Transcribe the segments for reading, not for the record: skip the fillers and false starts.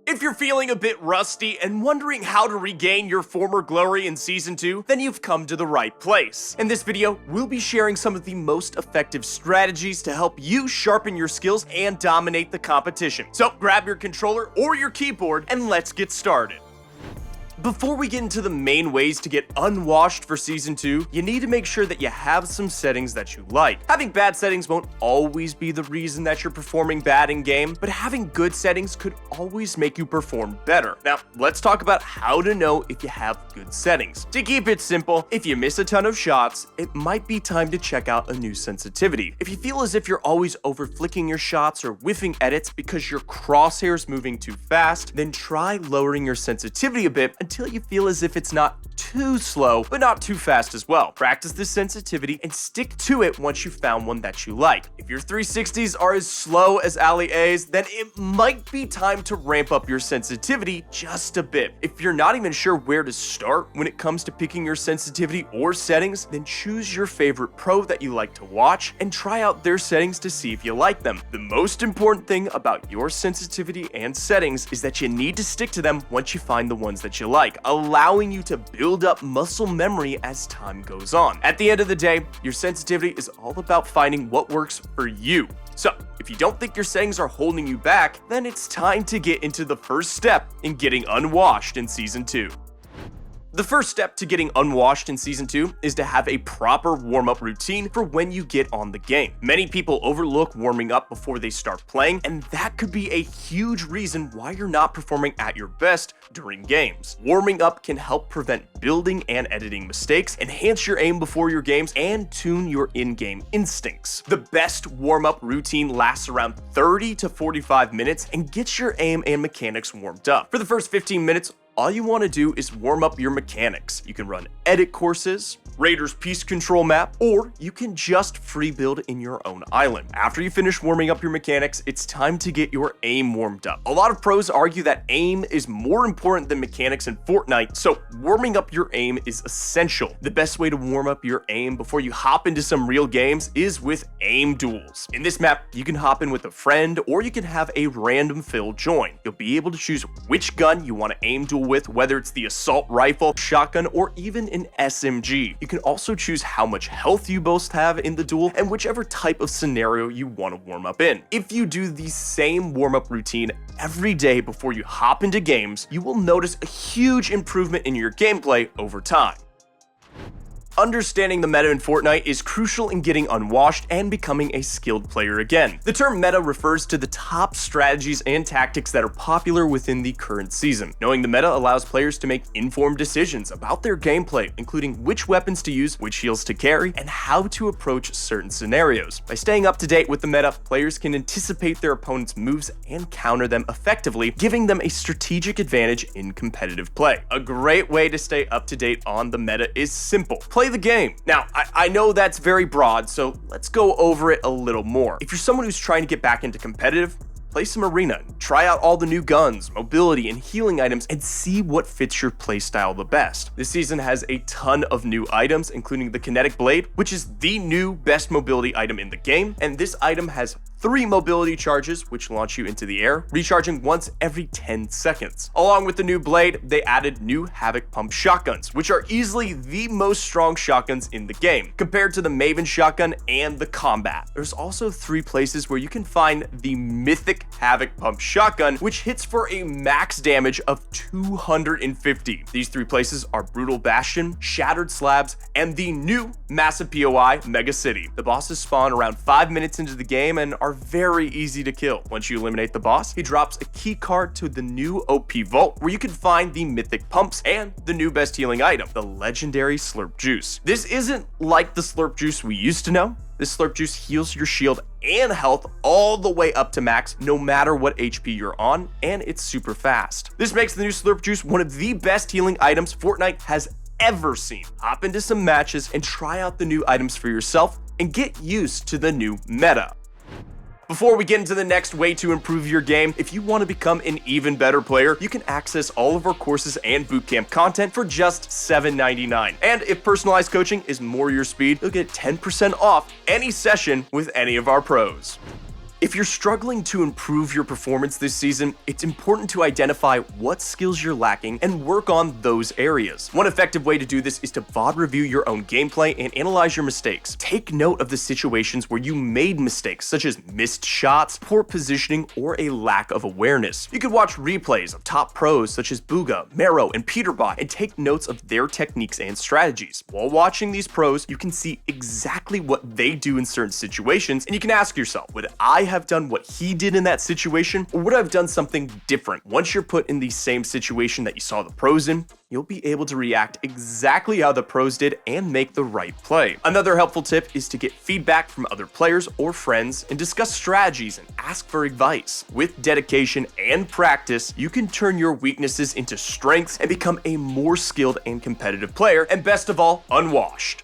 If you're feeling a bit rusty and wondering how to regain your former glory in Season 2, then you've come to the right place. In this video, we'll be sharing some of the most effective strategies to help you sharpen your skills and dominate the competition. So grab your controller or your keyboard and let's get started. Before we get into the main ways to get unwashed for Season 2, you need to make sure that you have some settings that you like. Having bad settings won't always be the reason that you're performing bad in game, but having good settings could always make you perform better. Now, let's talk about how to know if you have good settings. To keep it simple, if you miss a ton of shots, it might be time to check out a new sensitivity. If you feel as if you're always over flicking your shots or whiffing edits because your crosshair's moving too fast, then try lowering your sensitivity a bit until you feel as if it's not too slow, but not too fast as well. Practice this sensitivity and stick to it once you found one that you like. If your 360s are as slow as Ali A's, then it might be time to ramp up your sensitivity just a bit. If you're not even sure where to start when it comes to picking your sensitivity or settings, then choose your favorite pro that you like to watch and try out their settings to see if you like them. The most important thing about your sensitivity and settings is that you need to stick to them once you find the ones that you like, allowing you to build up muscle memory as time goes on. At the end of the day, your sensitivity is all about finding what works for you. So, if you don't think your settings are holding you back, then it's time to get into the first step in getting unwashed in Season 2. The first step to getting unwashed in Season 2 is to have a proper warm-up routine for when you get on the game. Many people overlook warming up before they start playing, and that could be a huge reason why you're not performing at your best during games. Warming up can help prevent building and editing mistakes, enhance your aim before your games, and tune your in-game instincts. The best warm-up routine lasts around 30 to 45 minutes and gets your aim and mechanics warmed up. For the first 15 minutes, all you want to do is warm up your mechanics. You can run edit courses, Raiders Peace Control map, or you can just free build in your own island. After you finish warming up your mechanics, it's time to get your aim warmed up. A lot of pros argue that aim is more important than mechanics in Fortnite, so warming up your aim is essential. The best way to warm up your aim before you hop into some real games is with aim duels. In this map, you can hop in with a friend, or you can have a random fill join. You'll be able to choose which gun you want to aim duel with, whether it's the assault rifle, shotgun, or even an SMG. You can also choose how much health you both have in the duel and whichever type of scenario you want to warm up in. If you do the same warm-up routine every day before you hop into games, you will notice a huge improvement in your gameplay over time. Understanding the meta in Fortnite is crucial in getting unwashed and becoming a skilled player again. The term meta refers to the top strategies and tactics that are popular within the current season. Knowing the meta allows players to make informed decisions about their gameplay, including which weapons to use, which heals to carry, and how to approach certain scenarios. By staying up to date with the meta, players can anticipate their opponent's moves and counter them effectively, giving them a strategic advantage in competitive play. A great way to stay up to date on the meta is simple. Play the game. Now, I know that's very broad, so let's go over it a little more. If you're someone who's trying to get back into competitive, play some arena, try out all the new guns, mobility, and healing items, and see what fits your playstyle the best. This season has a ton of new items, including the Kinetic Blade, which is the new best mobility item in the game, and this item has 3 mobility charges, which launch you into the air, recharging once every 10 seconds. Along with the new blade, they added new Havoc Pump shotguns, which are easily the most strong shotguns in the game, compared to the Maven shotgun and the Combat. There's also 3 places where you can find the mythic Havoc Pump shotgun, which hits for a max damage of 250. These 3 places are Brutal Bastion, Shattered Slabs, and the new massive POI, Mega City. The bosses spawn around 5 minutes into the game and are very easy to kill. Once you eliminate the boss, he drops a key card to the new OP Vault, where you can find the mythic pumps and the new best healing item, the legendary Slurp Juice. This isn't like the Slurp Juice we used to know. This Slurp Juice heals your shield and health all the way up to max, no matter what HP you're on, and it's super fast. This makes the new Slurp Juice one of the best healing items Fortnite has ever seen. Hop into some matches and try out the new items for yourself and get used to the new meta. Before we get into the next way to improve your game, if you want to become an even better player, you can access all of our courses and bootcamp content for just $7.99. And if personalized coaching is more your speed, you'll get 10% off any session with any of our pros. If you're struggling to improve your performance this season, it's important to identify what skills you're lacking and work on those areas. One effective way to do this is to VOD review your own gameplay and analyze your mistakes. Take note of the situations where you made mistakes, such as missed shots, poor positioning, or a lack of awareness. You could watch replays of top pros such as Booga, Mero, and Peterbot and take notes of their techniques and strategies. While watching these pros, you can see exactly what they do in certain situations, and you can ask yourself, would I have done what he did in that situation, or would I have done something different? Once you're put in the same situation that you saw the pros in, you'll be able to react exactly how the pros did and make the right play. Another helpful tip is to get feedback from other players or friends and discuss strategies and ask for advice. With dedication and practice, you can turn your weaknesses into strengths and become a more skilled and competitive player, and best of all, unwashed.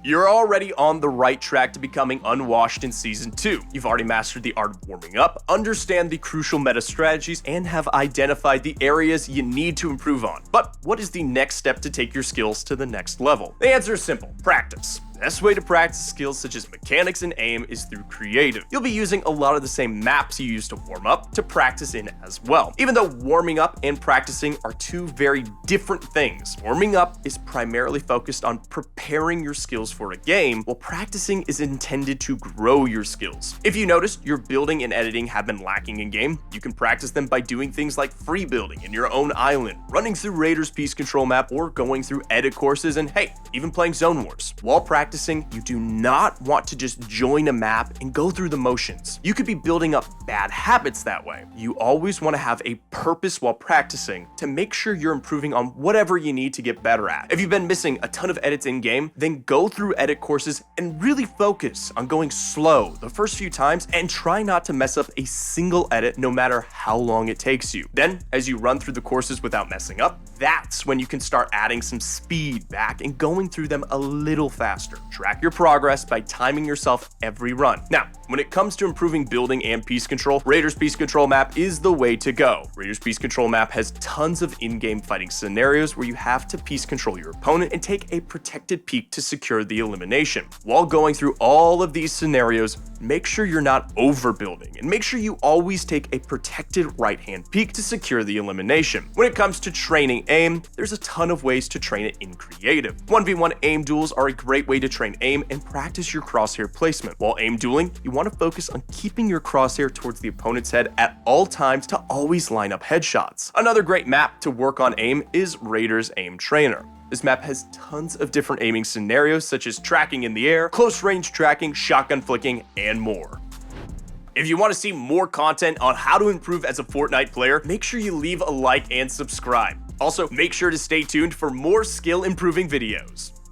You're already on the right track to becoming unwashed in Season 2. You've already mastered the art of warming up, understand the crucial meta strategies, and have identified the areas you need to improve on. But what is the next step to take your skills to the next level? The answer is simple: practice. The best way to practice skills such as mechanics and aim is through creative. You'll be using a lot of the same maps you use to warm up to practice in as well. Even though warming up and practicing are two very different things, warming up is primarily focused on preparing your skills for a game, while practicing is intended to grow your skills. If you noticed your building and editing have been lacking in game, you can practice them by doing things like free building in your own island, running through Raiders Peace Control map, or going through edit courses, and hey, even playing Zone Wars. While practicing, you do not want to just join a map and go through the motions. You could be building up bad habits that way. You always want to have a purpose while practicing to make sure you're improving on whatever you need to get better at. If you've been missing a ton of edits in game, then go through edit courses and really focus on going slow the first few times and try not to mess up a single edit no matter how long it takes you. Then, as you run through the courses without messing up, that's when you can start adding some speed back and going through them a little faster. Track your progress by timing yourself every run. Now, when it comes to improving building and piece control, Raiders Piece Control map is the way to go. Raiders Piece Control map has tons of in-game fighting scenarios where you have to piece control your opponent and take a protected peek to secure the elimination. While going through all of these scenarios, make sure you're not overbuilding, and make sure you always take a protected right-hand peek to secure the elimination. When it comes to training aim, there's a ton of ways to train it in creative. 1v1 aim duels are a great way to train aim and practice your crosshair placement. While aim dueling, you want to focus on keeping your crosshair towards the opponent's head at all times to always line up headshots. Another great map to work on aim is Raiders Aim Trainer. This map has tons of different aiming scenarios such as tracking in the air, close range tracking, shotgun flicking, and more. If you want to see more content on how to improve as a Fortnite player, make sure you leave a like and subscribe. Also, make sure to stay tuned for more skill improving videos.